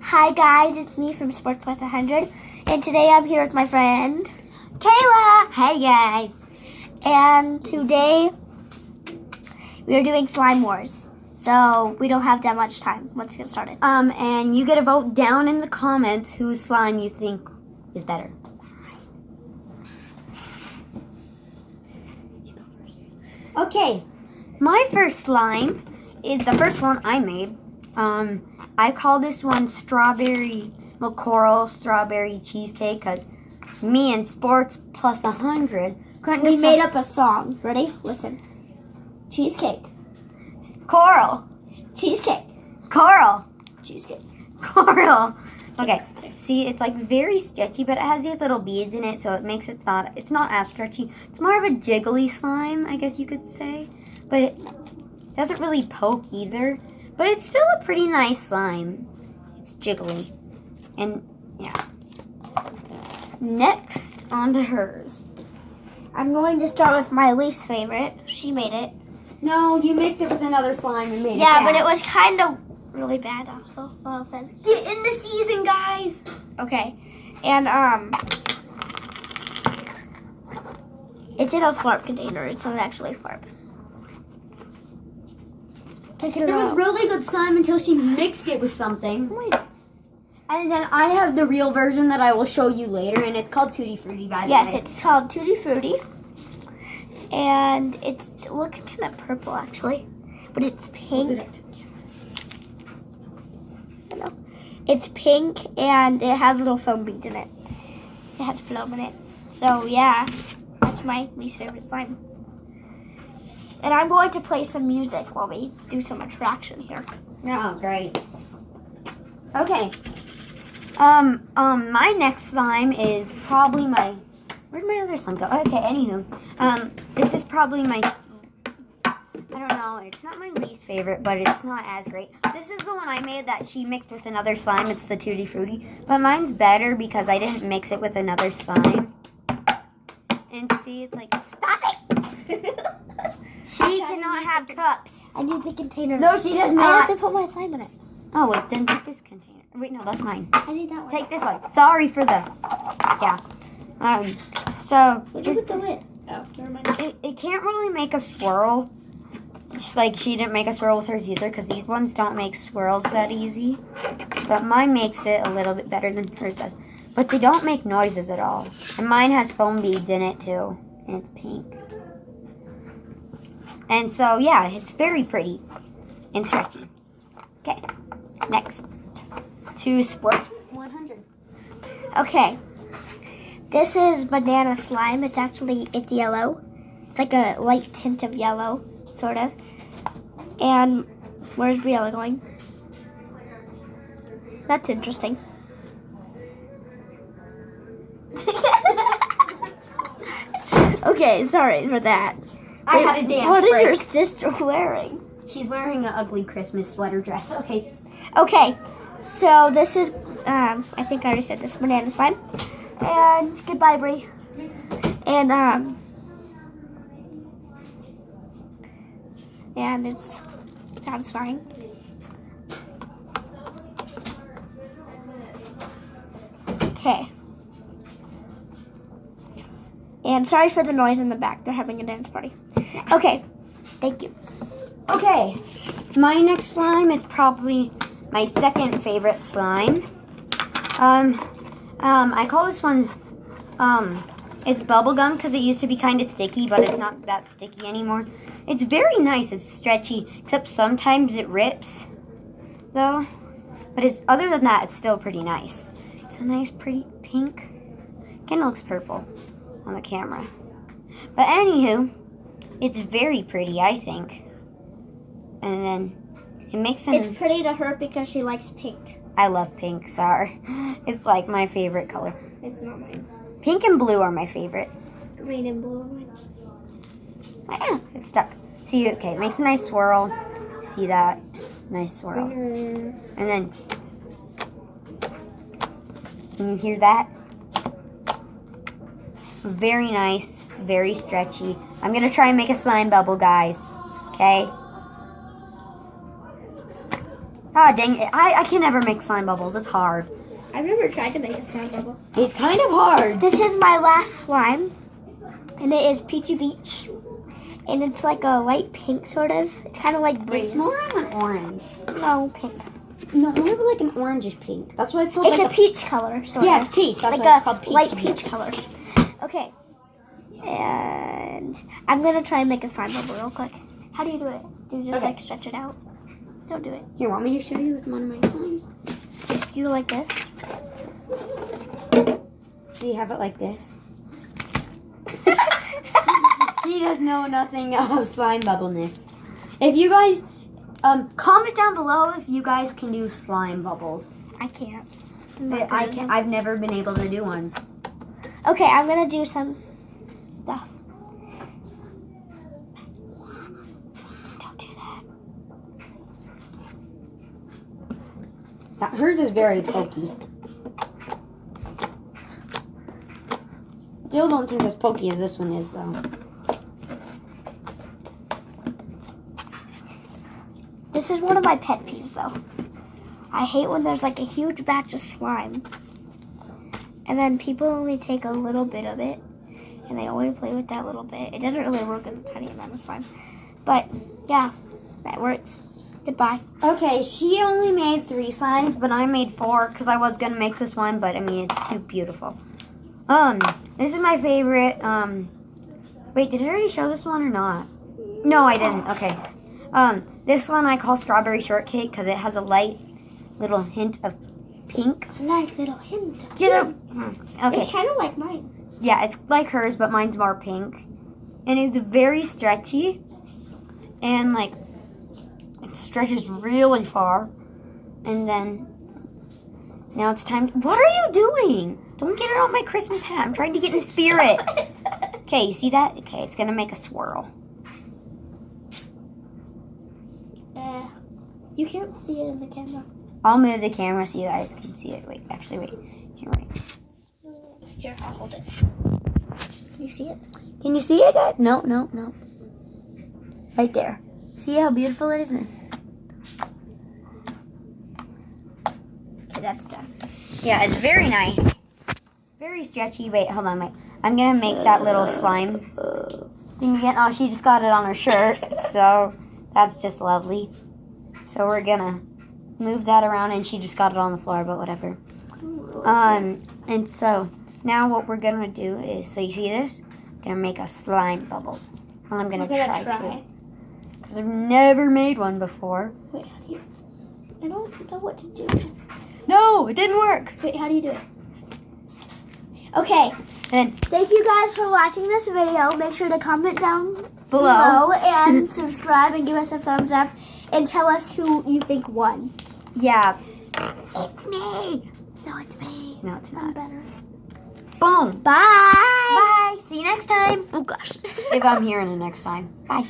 Hi guys, it's me from Sports Plus 100, and today I'm here with my friend Kayla. Hey guys. And today we are doing Slime Wars, so we don't have that much time. Let's get started. And you get to vote down in the comments whose slime you think is better. Okay, my first slime is the first one I made. I call this one coral strawberry cheesecake because me and Sports Plus 100 couldn't We decide. made up a song. Ready? Listen. Cheesecake. Coral. Cheesecake. Coral. Cheesecake. Coral. Okay, see, it's like very stretchy, but it has these little beads in it, so it makes it not, it's not as stretchy. It's more of a jiggly slime, I guess you could say, but it doesn't really poke either, but it's still a pretty nice slime. It's jiggly, and yeah. Next, on to hers. I'm going to start with my least favorite. She made it. No, you mixed it with another slime and made Yeah, it but bad. it was kind of really bad also. No offense. Get in the season, guys! Okay, and it's in a flarp container. It's not actually flarp. Take it It was out. really good slime until she mixed it with something. Wait. And then I have the real version that I will show you later, and it's called Tutti Frutti, by the Yes, way. it's called Tutti Frutti, and it looks kind of purple actually, but it's pink. Hello. It's pink and it has little foam beads in it. It has foam in it. So yeah, that's my least favorite slime. And I'm going to play some music while we do some attraction here. Oh, great. Okay. My next slime is probably my... Where'd my other slime go? Okay, anywho. This is probably my... I don't know. It's not my least favorite, but it's not as great. This is the one I made that she mixed with another slime. It's the Tutti Frutti. But mine's better because I didn't mix it with another slime. And see, it's like... Stop it! She cannot have cups. I need the container. No, she does I not. have to put my slime in it. Oh, wait, then take this container. Wait, no, that's mine. I need that one. Take this one. Sorry for the... Yeah. So... What'd you put the lid? Oh, never mind. It can't really make a swirl. It's like she didn't make a swirl with hers either because these ones don't make swirls that easy. But mine makes it a little bit better than hers does. But they don't make noises at all. And mine has foam beads in it too. And it's pink. And so, yeah, it's very pretty and stretchy. Okay, next to Sports 100. Okay. This is banana slime. It's yellow. It's like a light tint of yellow, sort of. And where's Briella going? That's interesting. Okay, sorry for that. I had a dance What is break. your sister wearing? She's wearing an ugly Christmas sweater dress. Okay. Okay, so this is, I think I already said this, banana slime. And goodbye, Brie. And it's satisfying. Okay. And sorry for the noise in the back. They're having a dance party. Okay. Thank you. Okay, my next slime is probably my second favorite slime. I call this one, it's bubblegum because it used to be kind of sticky, but it's not that sticky anymore. It's very nice. It's stretchy, except sometimes it rips, though. But other than that, it's still pretty nice. It's a nice, pretty pink. Kind of looks purple on the camera. But anywho, it's very pretty, I think. And then it makes an... It's pretty to her because she likes pink. I love pink, sorry. It's like my favorite color. It's not mine. Pink and blue are my favorites. Green and blue are mine. Oh, yeah, it's stuck. See, okay, it makes a nice swirl. See that? Nice swirl. And then, can you hear that? Very nice, very stretchy. I'm gonna try and make a slime bubble, guys. Okay? Ah, dang it. I can never make slime bubbles. It's hard. I've never tried to make a slime bubble. It's kind of hard. This is my last slime, and it is Peachy Beach. And it's like a light pink, sort of. It's kind of like Breeze. It's more of an orange. No, pink. No, more of like an orangish pink. That's why it's called It's like a peach color, sort Yeah, of. it's peach. That's like why it's called peach. light peach color. Okay. And I'm going to try and make a slime bubble real quick. How do you do it? Do you just like stretch it out? Don't do it. Here, want me to show you with one of my slimes? Do you like this? So you have it like this. She does know nothing of slime bubbleness. If you guys, comment down below if you guys can do slime bubbles. I can't. I can. I've never been able to do one. Okay, I'm going to do some stuff. Don't do that. Hers is very pokey. Still don't think as pokey as this one is, though. This is one of my pet peeves, though. I hate when there's like a huge batch of slime, and then people only take a little bit of it, and they only play with that little bit. It doesn't really work with a tiny amount of slime. But, yeah, that works. Goodbye. Okay, she only made 3 slimes, but I made 4 because I was going to make this one, but I mean, it's too beautiful. This is my favorite, wait, did I already show this one or not? No, I didn't. Okay. This one I call Strawberry Shortcake because it has a light little hint of pink. A nice little hint. Okay. It's kind of like mine. Yeah, it's like hers, but mine's more pink. And it's very stretchy. And, like, it stretches really far. And then, now it's time. What are you doing? Don't get it on my Christmas hat. I'm trying to get in the spirit. Okay, you see that? Okay, it's going to make a swirl. You can't see it in the camera. I'll move the camera so you guys can see it. Wait, actually, wait. Here, wait. Here, I'll hold it. Can you see it? Can you see it, guys? No. Right there. See how beautiful it is? Okay, that's done. Yeah, it's very nice. Very stretchy. Wait, hold on, wait. I'm going to make that little slime thing again. Oh, she just got it on her shirt. So, that's just lovely. So, we're going to move that around, and she just got it on the floor, but whatever. And so, now what we're going to do is, so you see this? I'm going to make a slime bubble. And I'm going to try to. Because I've never made one before. Wait, how do you... I don't know what to do. No, it didn't work. Wait, how do you do it? Okay. And thank you guys for watching this video. Make sure to comment down below and subscribe and give us a thumbs up and tell us who you think won. Yeah. It's me. No, it's me. No, it's I'm not. better. Boom. Bye. Bye. See you next time. Oh gosh. If I'm here in the next time. Bye.